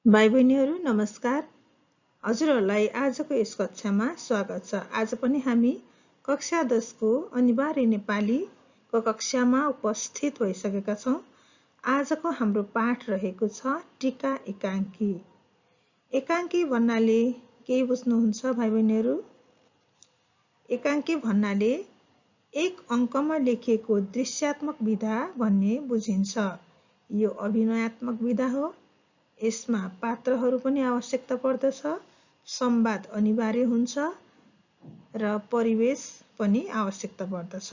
भाइ बहिनीहरू नमस्कार। हजुरहरूलाई आजको यस कक्षामा स्वागत छ। आज पनि हामी कक्षा 10 को अनिवार्य नेपालीको कक्षामा उपस्थित भइसकेका छौँ। आजको हाम्रो पाठ रहेको छ टीका एकाङ्की। एकाङ्की भन्नाले के बुझ्नुहुन्छ भाइ बहिनीहरू? एकाङ्की भन्नाले एक अङ्कमा लेखिएको दृश्यात्मक विधा भन्ने बुझिन्छ। यो अभिनयात्मक विधा हो। यसमा पात्रहरू पनि आवश्यकता पर्दछ, संवाद अनिवार्य हुन्छ र परिवेश पनि आवश्यकता पर्दछ।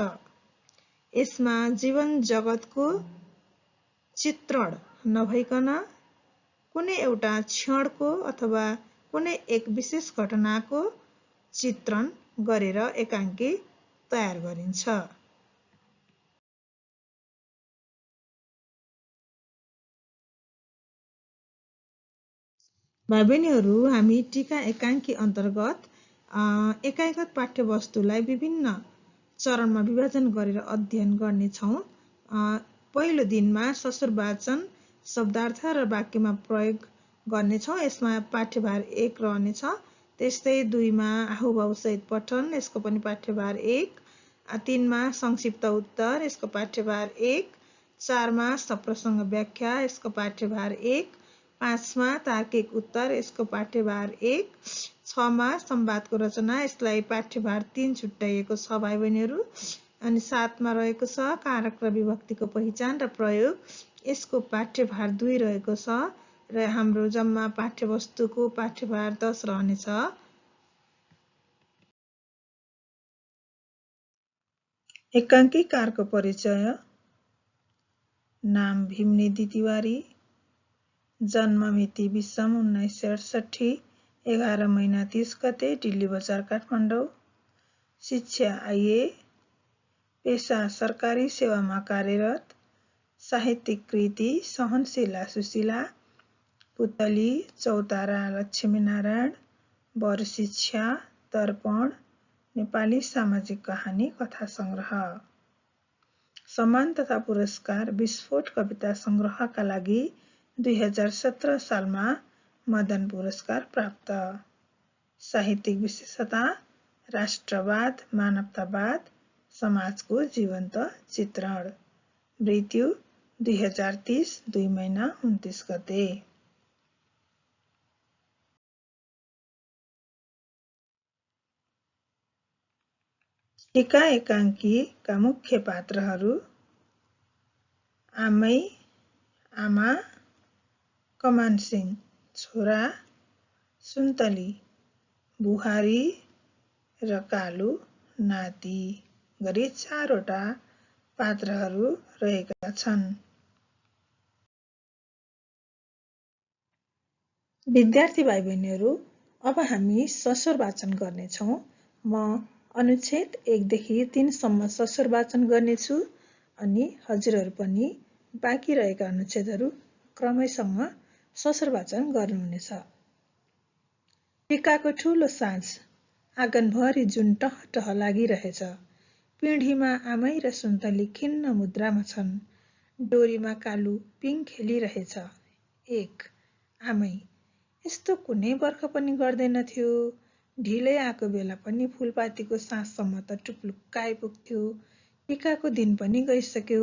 यसमा जीवन जगतको चित्रण नभइकन कुनै एउटा क्षणको अथवा कुनै एक विशेष घटनाको चित्रण गरेर एकाङ्की तयार गरिन्छ। भाइ बहिनीहरू, हामी टीका एकाङ्की अन्तर्गत एकाइगत पाठ्यवस्तुलाई विभिन्न चरणमा विभाजन गरेर अध्ययन गर्नेछौँ। पहिलो दिनमा ससुरवाचन, शब्दार्थ र वाक्यमा प्रयोग गर्नेछौँ। यसमा पाठ्यभार 1 रहनेछ। त्यस्तै 2मा आहुभावसहित पठन, यसको पनि पाठ्यभार 1। 3मा संक्षिप्त उत्तर, यसको पाठ्यभार 1। 4मा सप्रसङ्ग व्याख्या, यसको पाठ्यभार 1। 5मा तार्किक उत्तर, यसको पाठ्यभार 1। 6मा संवादको रचना, यसलाई पाठ्यभार 3 छुट्याइएको छ भाइ बहिनीहरू। अनि 7मा रहेको छ कारक र विभक्तिको पहिचान र प्रयोग, यसको पाठ्यभार 2 रहेको छ र हाम्रो जम्मा पाठ्यवस्तुको पाठ्यभार 10 रहनेछ। एकाङ्कीकारको परिचय। नाम भीमनिधि तिवारी, जन्म मिति 20/1968, 11 महिना 30 गते, दिल्ली बजार काठमाडौँ। शिक्षा आइए, पेशा सरकारी सेवामा कार्यरत। साहित्यिक कृति सहनशीला सुशीला, पुतली, चौतारा लक्ष्मीनारायण, वर शिक्षा, दर्पण, नेपाली सामाजिक कहानी कथा सङ्ग्रह। सम्मान तथा पुरस्कार विस्फोट कविता सङ्ग्रहका लागि 2017 सालमा मदन पुरस्कार प्राप्त। साहित्यिक विशेषता राष्ट्रवाद, मानवतावाद, समाजको जीवन्त चित्रण। मृत्यु 2030 2 महिना 29 गते। टीका एकाङ्कीका मुख्य पात्रहरू आमै, आमा, कमानसिंह छोरा, सुन्तली बुहारी र कालु नाति गरी 4वटा पात्रहरू रहेका छन्। विद्यार्थी भाइ बहिनीहरू, अब हामी ससुर वाचन गर्नेछौँ। म अनुच्छेद 1 देखि 3 सम्म ससुर वाचन गर्नेछु अनि हजुरहरू पनि बाँकी रहेका अनुच्छेदहरू क्रमैसँग ससुर वाचन गर्नुहुनेछ। टीकाको ठुलो साँझ, आँगनभरि जुन टह टह लागिरहेछ। पिँढीमा आमै र सुन्तली खिन्न मुद्रामा छन्। डोरीमा कालु पिङ खेलिरहेछ। 1. आमै, यस्तो कुनै वर्ख पनि गर्दैनथ्यो। ढिलै आएको बेला पनि फुलपातीको साँझसम्म त टुप्लुक्क आइपुग्थ्यो। टीकाको दिन पनि गइसक्यो,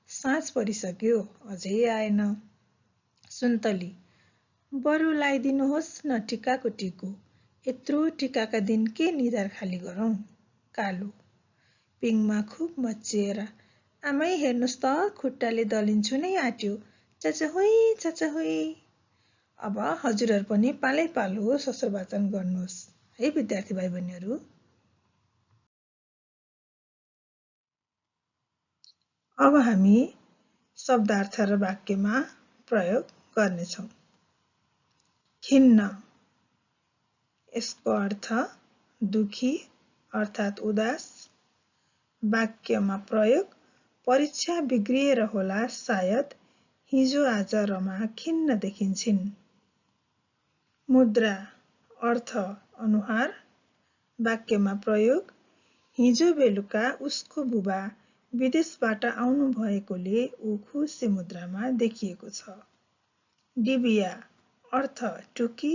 साँझ परिसक्यो, अझै आएन। सुन्तली, बरु लाइदिनुहोस् न टीकाको टिको, यत्रो टीकाका दिन के निधार खाली गरौँ। कालु, पिङमा खुब मच्चिएर, आमै हेर्नुहोस् त खुट्टाले दलिन्छु नै आट्यो, चचहोइ। अब हजुरहरू पनि पालै पालो ससुर वाचन गर्नुहोस् है विद्यार्थी भाइ बहिनीहरू। अब हामी शब्दार्थ र वाक्यमा प्रयोग गर्नेछौँ। खिन्न, यसको अर्थ दुखी अर्थात् उदास। वाक्यमा प्रयोग परीक्षा बिग्रिएर होला सायद, हिजो आज रमा खिन्न देखिन्छिन्। मुद्रा, अर्थ अनुहार। वाक्यमा प्रयोग हिजो बेलुका उसको बुबा विदेशबाट आउनु भएकोले ऊ खुसी मुद्रामा देखिएको छ। डिबिया, अर्थ टुकी,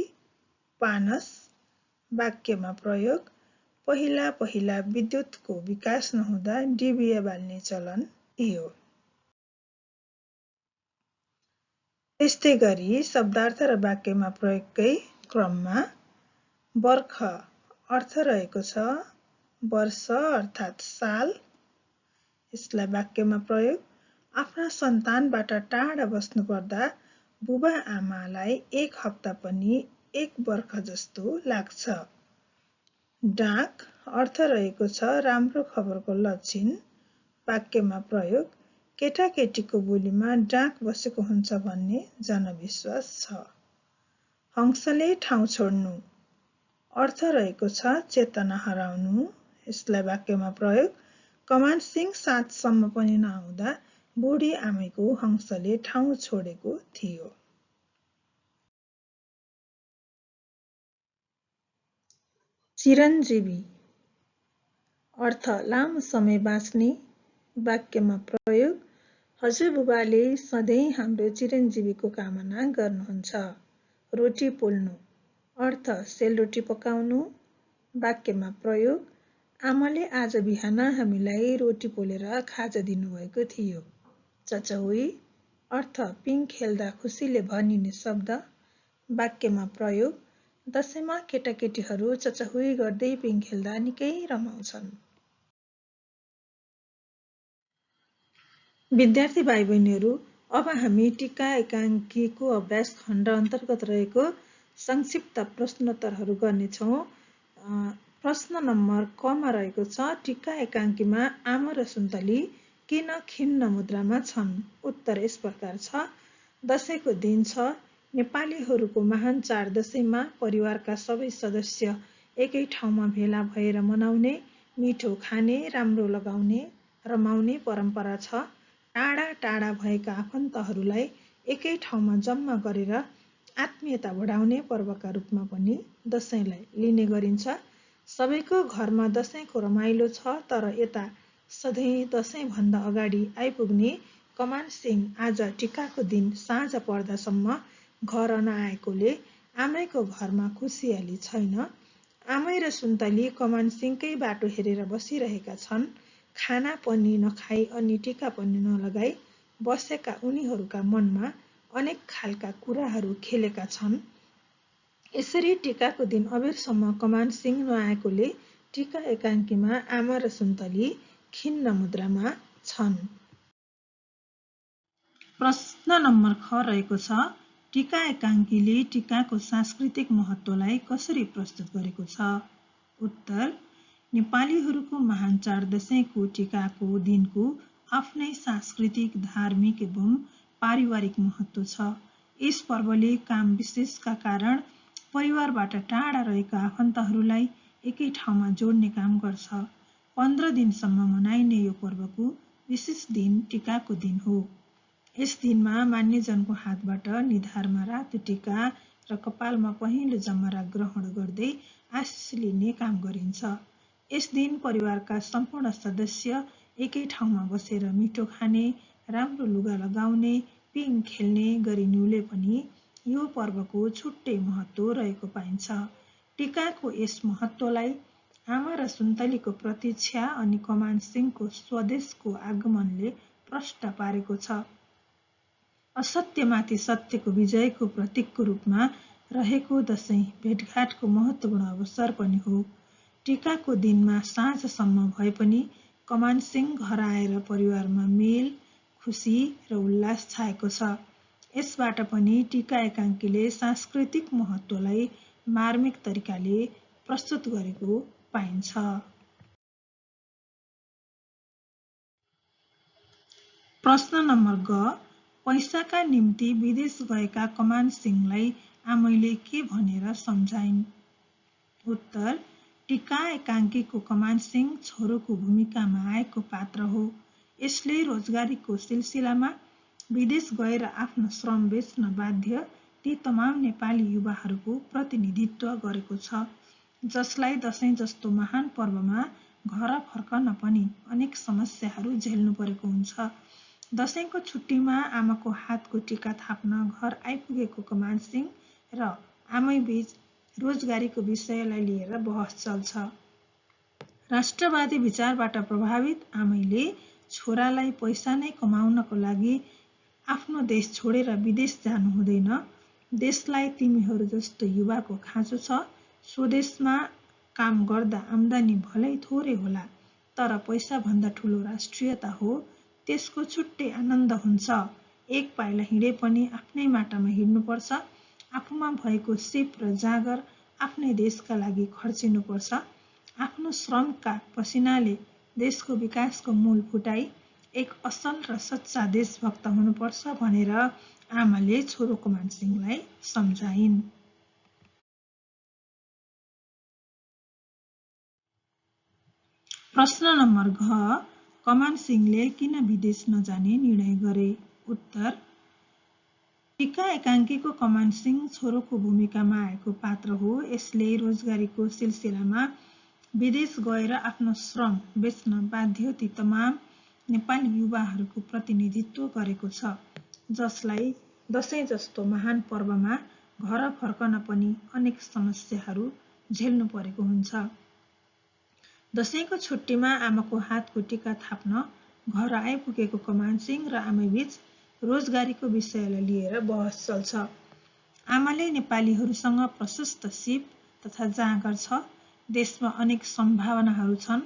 पानस। वाक्यमा प्रयोग पहिला पहिला विद्युतको विकास नहुँदा डिबिया बाल्ने चलन थियो। त्यस्तै गरी शब्दार्थ र वाक्यमा प्रयोगकै क्रममा वर्ख अर्थ रहेको छ वर्ष अर्थात् साल। यसलाई वाक्यमा प्रयोग आफ्ना सन्तानबाट टाढा बस्नुपर्दा बुबा आमालाई 1 हप्ता पनि 1 वर्ष जस्तो लाग्छ। डाक अर्थ रहेको छ राम्रो खबरको लक्षण। वाक्यमा प्रयोग केटाकेटीको बोलीमा डाक बसेको हुन्छ भन्ने जनविश्वास छ। हंसले ठाउँ छोड्नु अर्थ रहेको छ चेतना हराउनु। यसलाई वाक्यमा प्रयोग कमान सिंह 7 सम्म पनि नआउँदा बुढी आमैको हंसले ठाउँ छोडेको थियो। चिरञ्जीवी अर्थ लामो समय बाँच्ने। वाक्यमा प्रयोग हजुरबुबाले सधैँ हाम्रो चिरञ्जीवीको कामना गर्नुहुन्छ। रोटी पोल्नु अर्थ सेलरोटी पकाउनु। वाक्यमा प्रयोग आमाले आज बिहान हामीलाई रोटी पोलेर खाजा दिनुभएको थियो। चचहुई अर्थ पिङ खेल्दा खुसीले भनिने शब्द। वाक्यमा प्रयोग दशैँमा केटाकेटीहरू चचहुई गर्दै पिङ खेल्दा निकै रमाउँछन्। विद्यार्थी भाइ बहिनीहरू, अब हामी टीका एकाङ्कीको अभ्यास खण्ड अन्तर्गत रहेको संक्षिप्त प्रश्नोत्तरहरू गर्नेछौँ। प्रश्न नम्बर क मा रहेको छ टीका एकाङ्कीमा आमा र सुन्तली किन खिन्न मुद्रामा छन्? उत्तर यस प्रकार छ। दशैँको दिन छ। नेपालीहरूको महान चाड दशैँमा परिवारका सबै सदस्य एकै ठाउँमा भेला भएर मनाउने, मिठो खाने, राम्रो लगाउने, रमाउने परम्परा छ। टाढा टाढा भएका आफन्तहरूलाई एकै ठाउँमा जम्मा गरेर आत्मीयता बढाउने पर्वका रूपमा पनि दशैँलाई लिने गरिन्छ। सबैको घरमा दशैँको रमाइलो छ, तर यता सधैँ दशैँभन्दा अगाडि आइपुग्ने कमान सिंह आज टीकाको दिन साँझ पर्दासम्म घर नआएकोले आमैको घरमा खुसियाली छैन। आमै र सुन्तली कमान सिंहकै बाटो हेरेर बसिरहेका छन्। खाना पनि नखाई अनि टीका पनि नलगाई बसेका उनीहरूका मनमा अनेक खालका कुराहरू खेलेका छन्। यसरी टीकाको दिन अबेरसम्म कमान सिंह नआएकोले टीका एकाङ्कीमा आमा र सुन्तली खिन्न मुद्रामा छन्। प्रश्न नम्बर ख रहेको छ टीका एकाङ्कीले टीकाको सांस्कृतिक महत्त्वलाई कसरी प्रस्तुत गरेको छ? उत्तर नेपालीहरूको महान चाड दशैँको टीकाको दिनको आफ्नै सांस्कृतिक, धार्मिक एवं पारिवारिक महत्त्व छ। यस पर्वले काम विशेषका कारण परिवारबाट टाढा रहेका आफन्तहरूलाई एकै ठाउँमा जोड्ने काम गर्छ। 15 दिनसम्म मनाइने यो पर्वको विशेष दिन टीकाको दिन हो। यस दिनमा मान्यजनको हातबाट निधारमा रातो टीका र कपालमा पहेँलो जमरा ग्रहण गर्दै आशिष लिने काम गरिन्छ। यस दिन परिवारका सम्पूर्ण सदस्य एकै ठाउँमा बसेर मिठो खाने, राम्रो लुगा लगाउने, पिङ खेल्ने गरिनुले पनि यो पर्वको छुट्टै महत्त्व रहेको पाइन्छ। टीकाको यस महत्त्वलाई आमा र सुन्तलीको प्रतीक्षा अनि कमान सिंहको स्वदेशको आगमनले प्रष्ट पारेको छ। असत्यमाथि सत्यको विजयको प्रतीकको रूपमा रहेको दशैँ भेटघाटको महत्त्वपूर्ण अवसर पनि हो। टीकाको दिनमा साँझसम्म भए पनि कमान सिंह घर आएर परिवारमा मेल, खुसी र उल्लास छाएको छ। यसबाट पनि टीका एकाङ्कीले सांस्कृतिक महत्त्वलाई मार्मिक तरिकाले प्रस्तुत गरेको पाइन्छ। प्रश्न नम्बर ग पैसाका निम्ति विदेश गएका कमान सिंहलाई आमैले के भनेर सम्झाइन्? उत्तर टीका एकाङ्कीको कमान सिंह छोरोको भूमिकामा आएको पात्र हो। यसले रोजगारीको सिलसिलामा विदेश गएर आफ्नो श्रम बेच्न बाध्य ती तमाम नेपाली युवाहरूको प्रतिनिधित्व गरेको छ, जसलाई दशैँ जस्तो महान पर्वमा घर फर्कन पनि अनेक समस्याहरू झेल्नु परेको हुन्छ। दशैँको छुट्टीमा आमाको हातको टीका थाप्न घर आइपुगेको कमान सिंह र आमैबीच रोजगारीको विषयलाई लिएर बहस चल्छ। राष्ट्रवादी विचारबाट प्रभावित आमैले छोरालाई पैसा नै कमाउनको लागि आफ्नो देश छोडेर विदेश जानु हुँदैन। देशलाई तिमीहरू जस्तो युवाको खाँचो छ। स्वदेशमा काम गर्दा आम्दानी भलै थोरै होला, तर पैसाभन्दा ठुलो राष्ट्रियता हो, त्यसको छुट्टै आनन्द हुन्छ। एक पाइला हिँडे पनि आफ्नै माटामा हिँड्नुपर्छ। आफूमा भएको सिप र जाँगर आफ्नै देशका लागि खर्चिनुपर्छ। आफ्नो श्रमका पसिनाले देशको विकासको मूल फुटाई एक असल र सच्चा देशभक्त हुनुपर्छ भनेर आमाले छोरो कमान सिंहलाई सम्झाइन्। प्रश्न नम्बर घ, कमान सिंहले किन विदेश नजाने निर्णय गरे? उत्तर, टीका एकाङ्कीको कमान सिंह छोरोको भूमिकामा आएको पात्र हो। यसले रोजगारीको सिलसिलामा विदेश गएर आफ्नो श्रम बेच्न बाध्य ती तमाम नेपाली युवाहरूको प्रतिनिधित्व गरेको छ, जसलाई दशैं जस्तो महान पर्वमा घर फर्कन पनि अनेक समस्याहरू झेल्नु परेको हुन्छ। दशैंको छुट्टीमा आमाको हातको टीका थाप्न घर आइपुगेको कमान सिंह र आमैबीच रोजगारीको विषयलाई लिएर बहस चल्छ। आमाले नेपालीहरूसँग प्रशस्त सिप तथा जाँगर छ, देशमा अनेक सम्भावनाहरू छन्,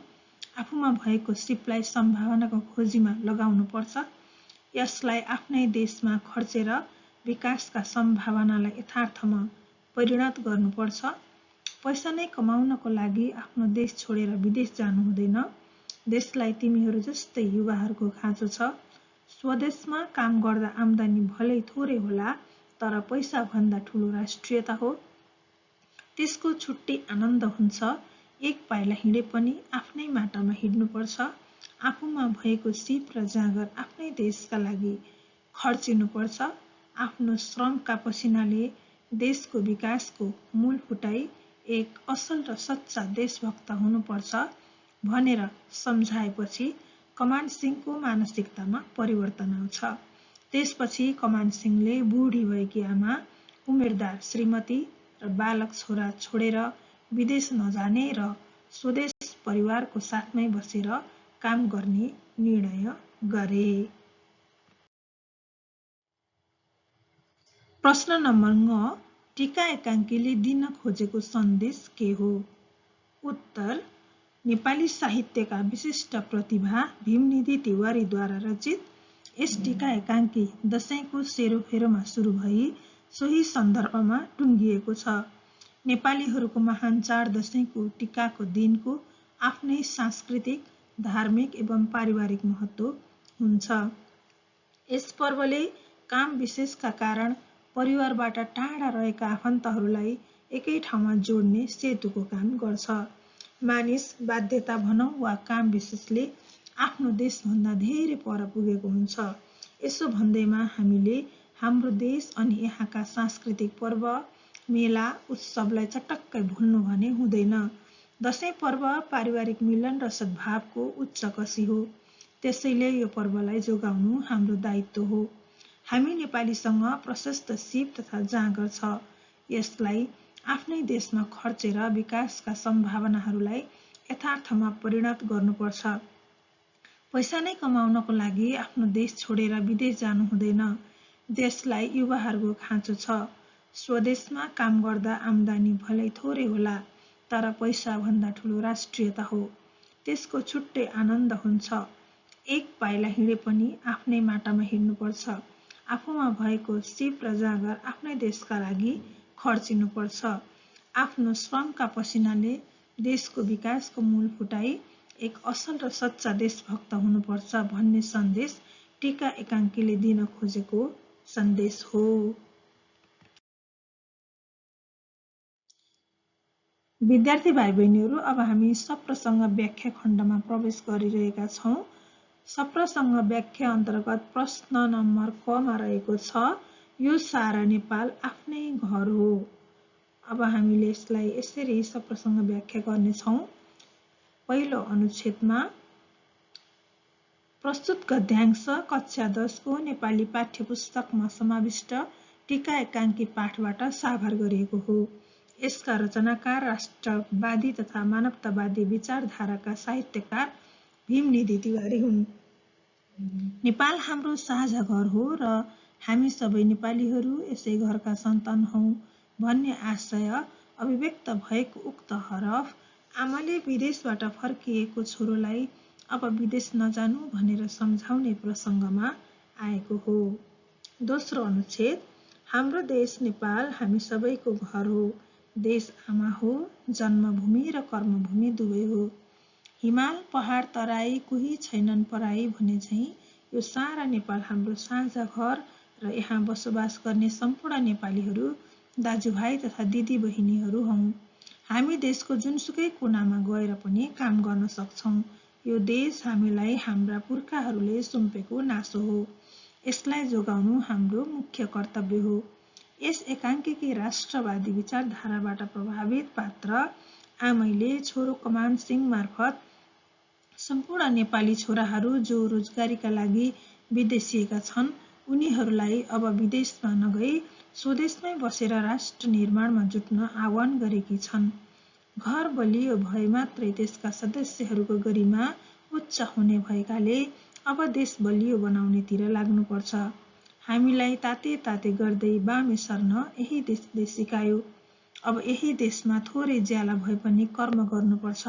आफूमा भएको सिपलाई सम्भावनाको खोजीमा लगाउनुपर्छ, यसलाई आफ्नै देशमा खर्चेर विकासका सम्भावनालाई यथार्थमा परिणत गर्नुपर्छ। पैसा नै कमाउनको लागि आफ्नो देश छोडेर विदेश जानु हुँदैन। देशलाई तिमीहरू जस्तै युवाहरूको खाँचो छ। स्वदेशमा काम गर्दा आम्दानी भलै थोरै होला, तर पैसाभन्दा ठुलो राष्ट्रियता हो, त्यसको छुट्टै आनन्द हुन्छ। एक पाइला हिँडे पनि आफ्नै माटामा हिँड्नुपर्छ। आफूमा भएको सिप र जाँगर आफ्नै देशका लागि खर्चिनुपर्छ। आफ्नो श्रमका पसिनाले देशको विकासको मूल फुटाई एक असल र सच्चा देशभक्त हुनुपर्छ भनेर सम्झाएपछि कमान सिंहको मानसिकतामा परिवर्तन आउँछ। त्यसपछि कमान सिंहले बुढी भएकी आमा, उमेरदार श्रीमती र बालक छोरा छोडेर विदेश नजाने र स्वदेश परिवारको साथमै बसेर काम गर्ने निर्णय गरे। प्रश्न नम्बर ङ, टीका एकाङ्कीले दिन खोजेको सन्देश के हो? उत्तर, नेपाली साहित्यका विशिष्ट प्रतिभा भीमनिधि तिवारीद्वारा रचित यस टीका एकाङ्की दशैंको सेरोफेरोमा सुरु भई सोही सन्दर्भमा टुङ्गिएको छ। नेपालीहरूको महान चाड दशैंको टीकाको दिनको आफ्नै सांस्कृतिक, धार्मिक एवं पारिवारिक महत्व हुन्छ। यस पर्वले काम विशेषका कारण परिवारबाट टाढा रहेका आफन्तहरूलाई एकै ठाउँमा जोड्ने सेतुको काम गर्छ। मानिस बाध्यता भनौं वा काम विशेषले आफ्नो देशभन्दा धेरै पर पुगेको हुन्छ। यसो भन्दैमा हामीले हाम्रो देश अनि यहाँका सांस्कृतिक पर्व, मेला, उत्सवलाई चटक्कै भुल्नु भने हुँदैन। दशैं पर्व पारिवारिक मिलन र सद्भावको उच्च कसी हो, त्यसैले यो पर्वलाई जोगाउनु हाम्रो दायित्व हो। हामी नेपालीसँग प्रशस्त सिप तथा जाँगर छ, यसलाई आफ्नै देशमा खर्चेर विकासका सम्भावनाहरूलाई यथार्थमा परिणत गर्नुपर्छ। पैसा नै कमाउनको लागि आफ्नो देश छोडेर विदेश जानु हुँदैन। देशलाई युवाहरूको खाँचो छ। स्वदेशमा काम गर्दा आम्दानी भलै थोरै होला, तर पैसाभन्दा ठुलो राष्ट्रियता हो, त्यसको छुट्टै आनन्द हुन्छ। एक पाइला हिँडे पनि आफ्नै माटामा हिँड्नुपर्छ। आफूमा भएको सिप र जाँगर आफ्नै देशका लागि खर्चिनुपर्छ। आफ्नो श्रमका पसिनाले देशको विकासको मूल फुटाई एक असल र सच्चा देशभक्त हुनुपर्छ भन्ने सन्देश टीका एकाङ्कीले दिन खोजेको सन्देश हो। विद्यार्थी भाइ बहिनीहरू, अब हामी सप्रसङ्ग व्याख्या खण्डमा प्रवेश गरिरहेका छौँ। सप्रसङ्ग व्याख्या अन्तर्गत प्रश्न नम्बर क मा रहेको छ, यो सारा नेपाल आफ्नै घर हो। अब हामीले यसलाई यसरी सप्रसङ्ग व्याख्या गर्नेछौँ। पहिलो अनुच्छेदमा प्रस्तुत गद्यांश कक्षा 10 को नेपाली पाठ्यपुस्तकमा समाविष्ट टीका एकाङ्की पाठबाट साभार गरिएको हो। यसका रचनाकार राष्ट्रवादी तथा मानवतावादी विचारधाराका साहित्यकार भीमनिधि तिवारी हुन्। नेपाल हाम्रो साझा घर हो र हामी सबै नेपालीहरू यसै घरका सन्तान हौँ भन्ने आशय अभिव्यक्त भएको उक्त हरफ आमाले विदेशबाट फर्किएको छोरोलाई अब विदेश नजानु भनेर सम्झाउने प्रसङ्गमा आएको हो। दोस्रो अनुच्छेद, हाम्रो देश नेपाल हामी सबैको घर हो। देश आमा हो, जन्मभूमि र कर्मभूमि दुवै हो। हिमाल पहाड तराई कोही छैनन् पराई भने झैँ यो सारा नेपाल हाम्रो साझा घर र यहाँ बसोबास गर्ने सम्पूर्ण नेपालीहरू दाजुभाइ तथा दिदी बहिनीहरू हौँ। हामी देशको जुनसुकै कुनामा गएर पनि काम गर्न सक्छौँ। यो देश हामीलाई हाम्रा पुर्खाहरूले सुम्पेको नासो हो। यसलाई जोगाउनु हाम्रो मुख्य कर्तव्य हो। यस एकाङ्कीकी राष्ट्रवादी विचारधाराबाट प्रभावित पात्र आमैले छोरो कमान सिंह मार्फत सम्पूर्ण नेपाली छोराहरू जो रोजगारीका लागि विदेशिएका छन् उनीहरूलाई अब विदेशमा नगई स्वदेशमै बसेर राष्ट्र निर्माणमा जुट्न आह्वान गरेकी छन्। घर बलियो भए मात्रै त्यसका सदस्यहरूको गरिमा उच्च हुने भएकाले अब देश बलियो बनाउनेतिर लाग्नुपर्छ। हामीलाई ताते ताते गर्दै बामे सर्न यही देशले सिकायो। अब यही देशमा थोरै ज्याला भए पनि कर्म गर्नुपर्छ।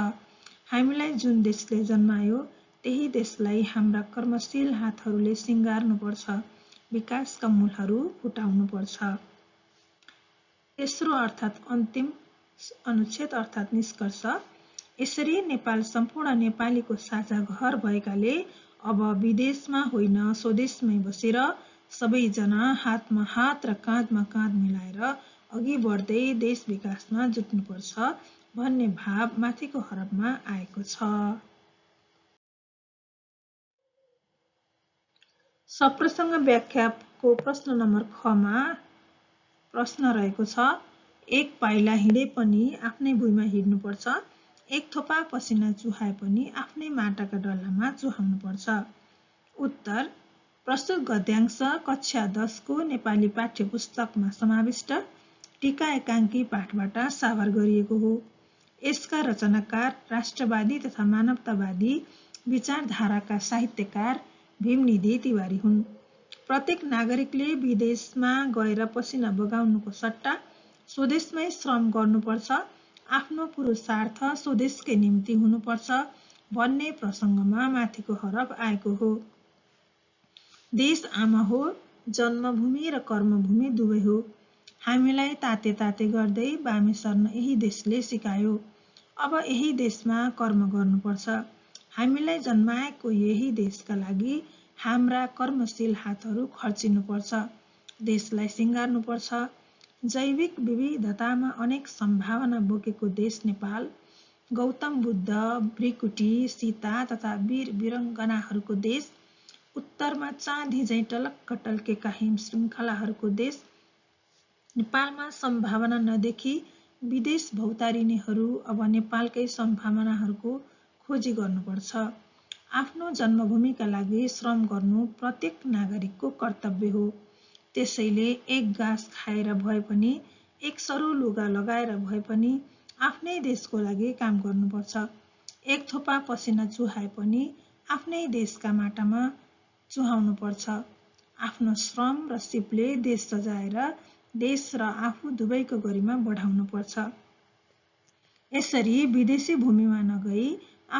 हामीलाई जुन देशले जन्मायो त्यही देशलाई हाम्रा कर्मशील हातहरूले सिँगार्नुपर्छ, विकासका मूलहरू फुटाउनुपर्छ। तेस्रो अर्थात् अन्तिम अनुच्छेद अर्थात् निष्कर्ष, यसरी नेपाल सम्पूर्ण नेपालीको साझा घर भएकाले अब विदेशमा होइन स्वदेशमै बसेर सबैजना हातमा हात र काँधमा काँध मिलाएर अघि बढ्दै देश विकासमा जुट्नुपर्छ भन्ने भाव माथिको हरफमा आएको छ। सप्रसङ्ग व्याख्याको प्रश्न नम्बर ख मा प्रश्न रहेको छ, एक पाइला हिँडे पनि आफ्नै भुइँमा हिँड्नुपर्छ, एक थोपा पसिना चुहाए पनि आफ्नै माटाका डल्लामा चुहाउनुपर्छ। उत्तर, प्रस्तुत गद्यांश कक्षा 10 को नेपाली पाठ्य पुस्तकमा समाविष्ट टीका एकाङ्की पाठबाट साभार गरिएको हो। यसका रचनाकार राष्ट्रवादी तथा मानवतावादी विचारधाराका साहित्यकार भीमनिधि तिवारी हुन्। प्रत्येक नागरिकले विदेशमा गएर पसिना बगाउनुको सट्टा स्वदेशमै श्रम गर्नुपर्छ, आफ्नो पुरुषार्थ स्वदेशकै निम्ति हुनुपर्छ भन्ने प्रसङ्गमा माथिको हरफ आएको हो। देश आमा हो, जन्मभूमि र कर्मभूमि दुवै हो। हामीलाई ताते ताते गर्दै बामे सर्न यही देशले सिकायो। अब यही देशमा कर्म गर्नुपर्छ। हामीलाई जन्माएको यही देशका लागि हाम्रा कर्मशील हातहरू खर्चिनुपर्छ, देशलाई सिँगार्नुपर्छ। जैविक विविधतामा अनेक सम्भावना बोकेको देश नेपाल, गौतम बुद्ध, भृकुटी, सीता तथा वीर वीरङ्गनाहरूको देश, उत्तरमा चाँदी झैँ टलक्क टल्केका हिम श्रृङ्खलाहरूको देश। नेपालमा सम्भावना नदेखी विदेश भौतारिनेहरू अब नेपालकै सम्भावनाहरूको खोजी गर्नुपर्छ। आफ्नो जन्मभूमिका लागि श्रम गर्नु प्रत्येक नागरिकको कर्तव्य हो। त्यसैले एक गाँस खाएर भए पनि, एक सरो लुगा लगाएर भए पनि आफ्नै देशको लागि काम गर्नुपर्छ। एक थोपा पसिना चुहाए पनि आफ्नै देशका माटामा चुहाउनुपर्छ। आफ्नो श्रम र सिपले देश सजाएर देश र आफू दुवैको गरिमा बढाउनुपर्छ। यसरी विदेशी भूमिमा नगई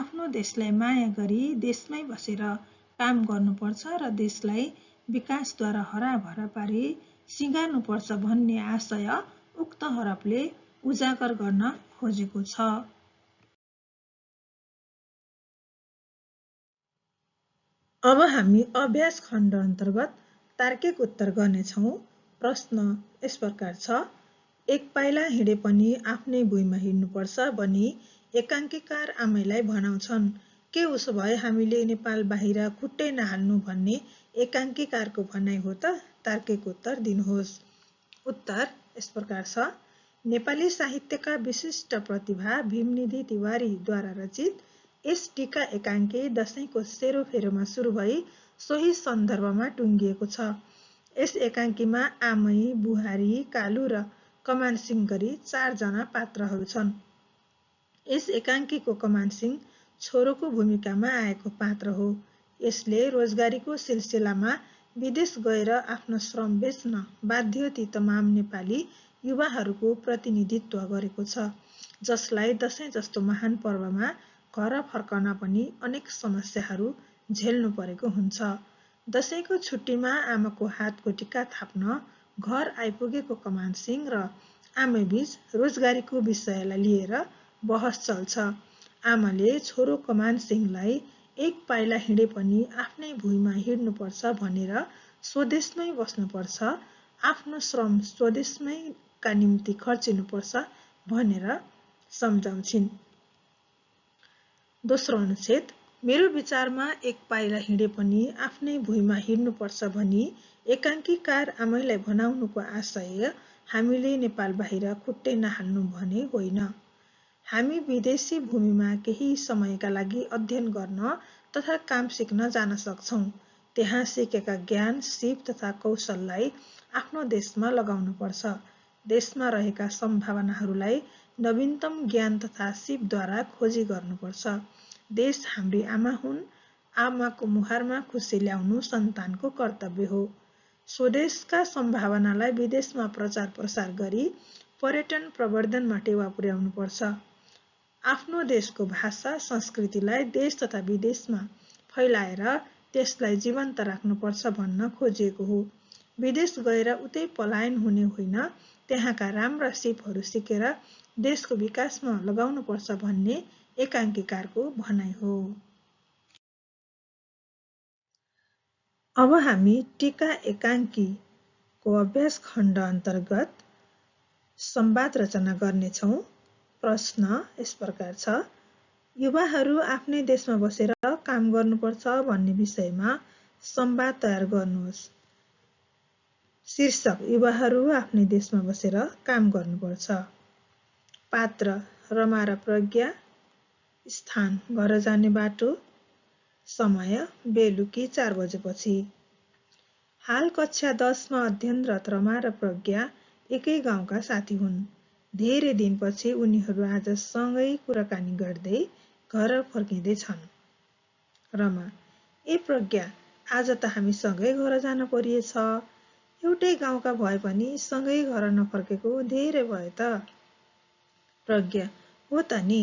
आफ्नो देशलाई माया गरी देशमै बसेर काम गर्नुपर्छ र देशलाई विकासद्वारा हराभरा पारी सिँगार्नुपर्छ भन्ने आशय उक्त हरफले उजागर गर्न खोजेको छ। अब हामी अभ्यास खण्ड अन्तर्गत तार्किक उत्तर गर्नेछौँ। प्रश्न यस प्रकार छ, एक पाइला हिँडे पनि आफ्नै भुइँमा हिँड्नुपर्छ भनी एकाङ्कीकार आमैलाई भनाउँछन्। के उसो भए हामीले नेपाल बाहिर खुट्टै नहाल्नु भन्ने एकाङ्कीकारको भनाइ हो त? तार्किक उत्तर दिनुहोस्। उत्तर यस प्रकार छ, नेपाली साहित्यका विशिष्ट प्रतिभा भीमनिधि तिवारीद्वारा रचित यस टीका एकाङ्की दशैंको सेरोफेरोमा सुरु भई सोही सन्दर्भमा टुङ्गिएको छ। यस एकाङ्कीमा आमै, बुहारी, कालु र कमानसिंह गरी 4 जना पात्रहरू छन्। यस एकाङ्कीको कमानसिंह छोरोको भूमिकामा आएको पात्र हो। यसले रोजगारीको सिलसिलामा विदेश गएर आफ्नो श्रम बेच्न बाध्य ती तमाम नेपाली युवाहरूको प्रतिनिधित्व गरेको छ, जसलाई दशैं जस्तो महान पर्वमा घर फर्कन पनि अनेक समस्याहरू झेल्नु परेको हुन्छ। दशैंको छुट्टीमा आमाको हातको टिका थाप्न घर आइपुगेको कमानसिंह र आमैबीच रोजगारीको विषयलाई लिएर बहस चल्छ। आमाले छोरो कमानसिंहलाई एक पाइला हिँडे पनि आफ्नै भुइँमा हिँड्नुपर्छ भनेर स्वदेशमै बस्नुपर्छ, आफ्नो श्रम स्वदेशमैका निम्ति खर्चिनुपर्छ भनेर सम्झाउँछिन्। दोस्रो अनुच्छेद, मेरो विचारमा एक पाइला हिँडे पनि आफ्नै भुइँमा हिँड्नुपर्छ भनी एकाङ्कीकार आमैलाई भनाउनुको आशय हामीले नेपाल बाहिर खुट्टै नहाल्नु भने होइन। हामी विदेशी भूमिमा केही समयका लागि अध्ययन गर्न तथा काम सिक्न जान सक्छौँ। त्यहाँ सिकेका ज्ञान, सिप तथा कौशललाई आफ्नो देशमा लगाउनुपर्छ। देशमा रहेका सम्भावनाहरूलाई नवीनतम ज्ञान तथा सिपद्वारा खोजी गर्नुपर्छ। देश हाम्री आमा हुन्, आमाको मुहारमा खुसी ल्याउनु सन्तानको कर्तव्य हो। स्वदेशका सम्भावनालाई विदेशमा प्रचार प्रसार गरी पर्यटन प्रवर्धनमा टेवा पुर्याउनुपर्छ। आफ्नो देशको भाषा, संस्कृतिलाई देश तथा विदेशमा फैलाएर त्यसलाई जीवन्त राख्नुपर्छ भन्न खोजिएको हो। विदेश गएर उतै पलायन हुने होइन, त्यहाँका राम्रा सिपहरू सिकेर देशको विकासमा लगाउनुपर्छ भन्ने एकाङ्कीकारको भनाइ हो। अब हामी टीका एकाङ्कीको अभ्यास खण्ड अन्तर्गत संवाद रचना गर्नेछौँ। प्रश्न यस प्रकार छ, युवाहरू आफ्नै देशमा बसेर काम गर्नुपर्छ भन्ने विषयमा संवाद तयार गर्नुहोस्। शीर्षक, युवाहरू आफ्नै देशमा बसेर काम गर्नुपर्छ। पात्र, रमा र प्रज्ञा। स्थान, घर जाने बाटो। समय, बेलुकी 4 बजेपछि। हाल कक्षा 10 मा अध्ययनरत रमा र प्रज्ञा एकै गाउँका साथी हुन्। धेरै दिनपछि उनीहरू आज सँगै कुराकानी गर्दै घर फर्किँदै छन्। रमा, ए प्रज्ञा, आज त हामी सँगै घर जान परिएछ। एउटै गाउँका भए पनि सँगै घर नफर्केको धेरै भयो त। प्रज्ञा, हो त नि,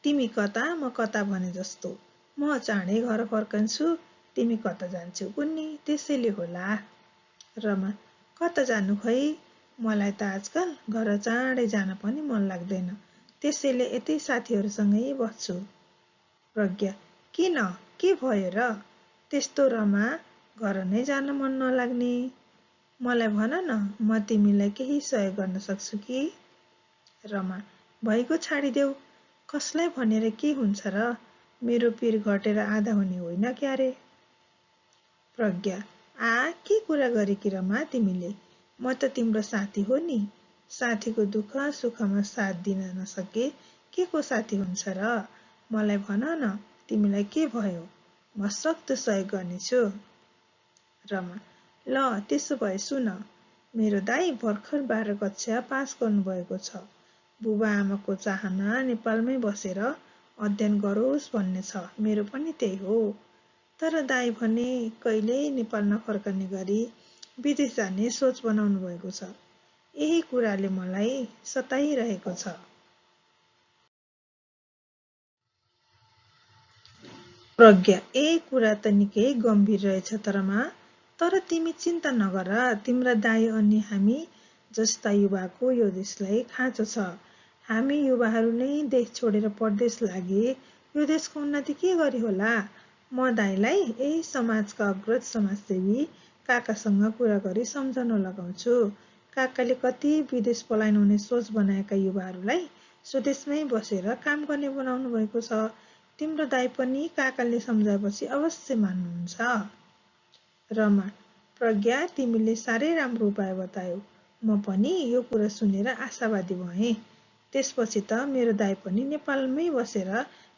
तिमी कता म कता भने जस्तो। म चाँडै घर फर्कन्छु, तिमी कता जान्छौ कुन्नी, त्यसैले होला। रमा, कता जानु खै, मलाई त आजकल घर चाँडै जान पनि मन लाग्दैन, त्यसैले यतै साथीहरूसँगै बस्छु। प्रज्ञा, किन, के भयो र? त्यस्तो रमा, घर नै जान मन नलाग्ने? मलाई भन न, म तिमीलाई केही सहयोग गर्न सक्छु कि? रमा, भइगयो छाडिदेऊ, कसलाई भनेर के हुन्छ र? मेरो पिर घटेर आधा हुने होइन क्यारे। प्रज्ञा, के कुरा गरेकी रमा तिमीले? म त तिम्रो साथी हो नि, साथीको दुःख सुखमा साथ दिन नसके के को साथी हुन्छ र? मलाई भन न, तिमीलाई के भयो? म सक्दो सहयोग गर्नेछु। रमा, ल त्यसो भए सुन, मेरो दाइ भर्खर 12 कक्षा पास गर्नुभएको छ। बुबा आमाको चाहना नेपालमै बसेर अध्ययन गरोस् भन्ने छ, मेरो पनि त्यही हो। तर दाइ भने कहिल्यै नेपाल नफर्कने गरी विदेश जाने सोच बनाउनु भएको छ। यही कुराले मलाई सताइरहेको छ। प्रज्ञा, कुरा त निकै गम्भीर रहेछ तरमा, तर तिमी चिन्ता नगर, तिम्रा दाइ अनि हामी जस्ता युवाको यो देशलाई खाँचो छ। हामी युवाहरू नै देश छोडेर परदेश लागे यो देशको उन्नति के गरी होला? म दाइलाई यही समाजका अग्रज समाजसेवी काकासँग कुरा गरी सम्झाउन लगाउँछु। काकाले कति विदेश पलायन हुने सोच बनाएका युवाहरूलाई स्वदेशमै बसेर काम गर्ने बनाउनु भएको छ। तिम्रो दाइ पनि काकाले सम्झाएपछि अवश्य मान्नुहुन्छ। रमा, प्रज्ञा, तिमीले साह्रै राम्रो उपाय बतायौ। म पनि यो कुरा सुनेर आशावादी भएँ। त्यसपछि त मेरो दाइ पनि नेपालमै बसेर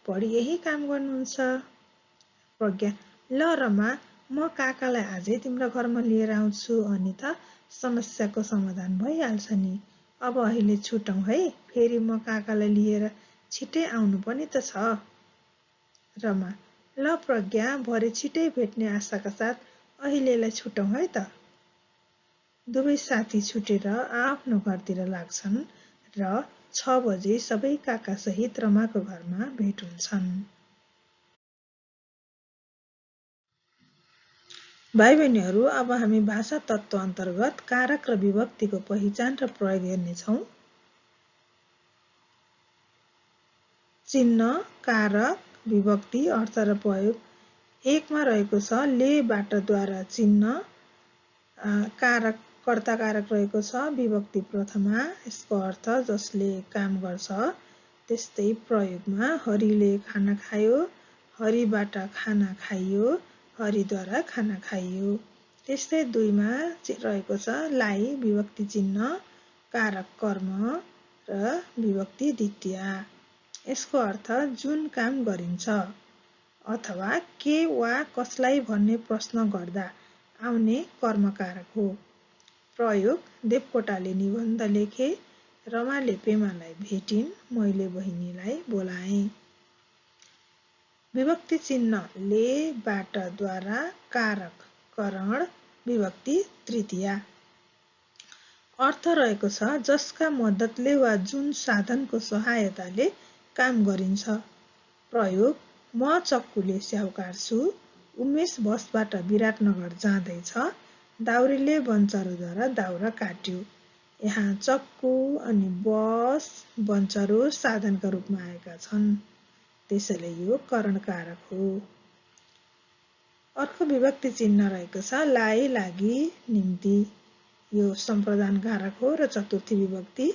पढी यही काम गर्नुहुन्छ। प्रज्ञा, ल रमा, म काकालाई आजै तिम्रो घरमा लिएर आउँछु अनि त समस्याको समाधान भइहाल्छ नि। अब अहिले छुटौँ है, फेरि म काकालाई लिएर छिटै आउनु पनि त छ। रमा: ल प्रज्ञा, भरे छिटै भेट्ने आशाका साथ अहिलेलाई छुटौँ है त। दुवै साथी छुटेर आफ्नो घरतिर लाग्छन् र 6 बजे सबै काकासहित रमाको घरमा भेट हुन्छन्। भाइ बहिनीहरू, अब हामी भाषा तत्त्व अन्तर्गत कारक र विभक्तिको पहिचान र प्रयोग हेर्नेछौँ। चिन्ह, कारक, विभक्ति, अर्थ र प्रयोग 1 मा रहेको छ लेबाट द्वारा चिन्ह, कारक कर्ता कारक रहेको छ विभक्ति प्रथमा, यसको अर्थ जसले काम गर्छ। त्यस्तै प्रयोगमा हरिले खाना खायो, हरिबाट खाना खाइयो, हरिद्वारा खाना खाइयो। त्यस्तै 2 मा रहेको छ लाई विभक्ति चिन्ह, कारक कर्म र विभक्ति द्वितीया। यसको अर्थ जुन काम गरिन्छ अथवा के वा कसलाई भन्ने प्रश्न गर्दा आउने कर्मकारक हो। प्रयोग: देवकोटाले निबन्ध लेखे, रमाले पेमालाई भेटिन्, मैले बहिनीलाई बोलाएँ। विभक्ति चिन्ह लेबाट द्वारा, कारक करण, विभक्ति तृतीया। अर्थ रहेको छ जसका मद्दतले वा जुन साधनको सहायताले काम गरिन्छ। प्रयोग: म चक्कुले स्याउ काट्छु, उमेश बसबाट विराटनगर जाँदैछ, दाउरेले बन्चरोद्वारा दाउरा काट्यो। यहाँ चक्कु अनि बस, बन्चरो साधनका रूपमा आएका छन्, त्यसैले यो करण कारक हो। अर्को विभक्ति चिन्ह रहेको छ लाई लागि, निम्ति, यो सम्प्रदान कारक हो र चतुर्थी विभक्ति।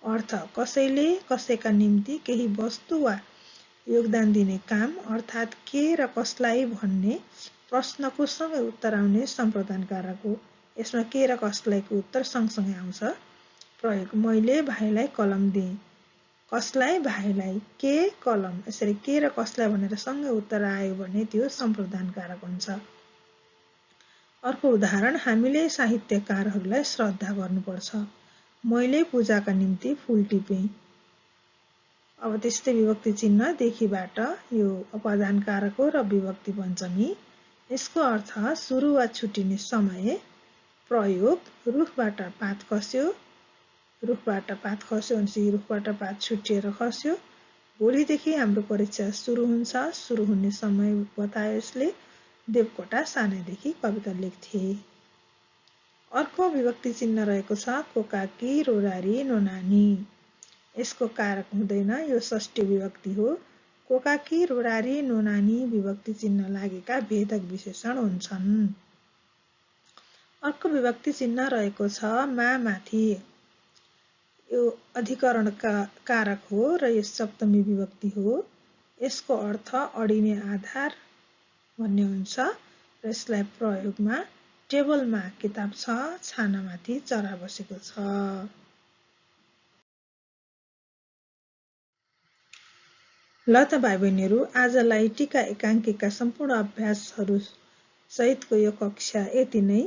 अर्थ: कसैले कसैका निम्ति केही वस्तु वा योगदान दिने काम अर्थात् के र कसलाई भन्ने प्रश्नको सँगै उत्तर आउने सम्प्रदान कारक हो। यसमा के र कसलाईको उत्तर सँगसँगै आउँछ। प्रयोग: मैले भाइलाई कलम दिएँ, कसलाई भाइलाई, के कलम, यसरी के र कसलाई भनेर सँगै उत्तर आयो भने त्यो सम्प्रदान कारक हुन्छ। अर्को उदाहरण: हामीले साहित्यकारहरूलाई श्रद्धा गर्नुपर्छ, मैले पूजाका निम्ति फूल टिपेँ। अब त्यस्तै विभक्ति चिन्ह देखिबाट, यो अपादान कारक हो र विभक्ति पञ्चमी। यसको अर्थ सुरु वा छुटिने समय। प्रयोग: रुखबाट पात खस्यो, रुखबाट पात खस्यो भनेपछि रुखबाट पात छुटिएर खस्यो। भोलिदेखि हाम्रो परीक्षा सुरु हुन्छ, सुरु हुने समय बतायो यसले। देवकोटा सानैदेखि कविता लेख्थे। अर्को विभक्ति चिन्ह रहेको छ कोकाकी, रोरारी, नोनानी। यसको कारक हुँदैन, यो षष्ठी विभक्ति हो। कोकाकी, रोरारी, नोनानी विभक्ति चिन्ह लागेका भेदक विशेषण हुन्छन्। अर्को विभक्ति चिन्ह रहेको छ माथि, यो अधिकरणका कारक हो र यो सप्तमी विभक्ति हो। यसको अर्थ अडिने आधार भन्ने हुन्छ र यसलाई प्रयोगमा टेबलमा किताब छ, छानामाथि चरा बसेको छ। ल त भाइ बहिनीहरू, आजलाई टीका एकाङ्कीका सम्पूर्ण अभ्यासहरू सहितको यो कक्षा यति नै।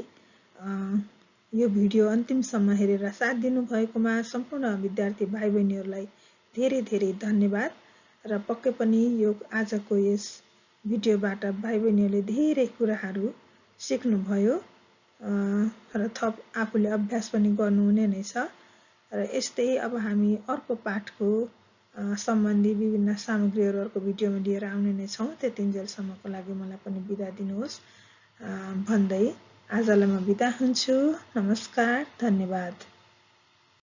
यो भिडियो अन्तिमसम्म हेरेर साथ दिनुभएकोमा सम्पूर्ण विद्यार्थी भाइ बहिनीहरूलाई धेरै धेरै धन्यवाद र पक्कै पनि यो आजको यस भिडियोबाट भाइ बहिनीहरूले धेरै कुराहरू सिक्नुभयो र थप आफूले अभ्यास पनि गर्नुहुने नै छ र यस्तै अब हामी अर्को पाठको सम्बन्धी विभिन्न सामग्रीहरू अर्को भिडियोमा लिएर आउने नै छौँ। त्यतिन्जेलसम्मको लागि मलाई पनि बिदा दिनुहोस् भन्दै आजलाई म बिदा हुन्छु। नमस्कार, धन्यवाद।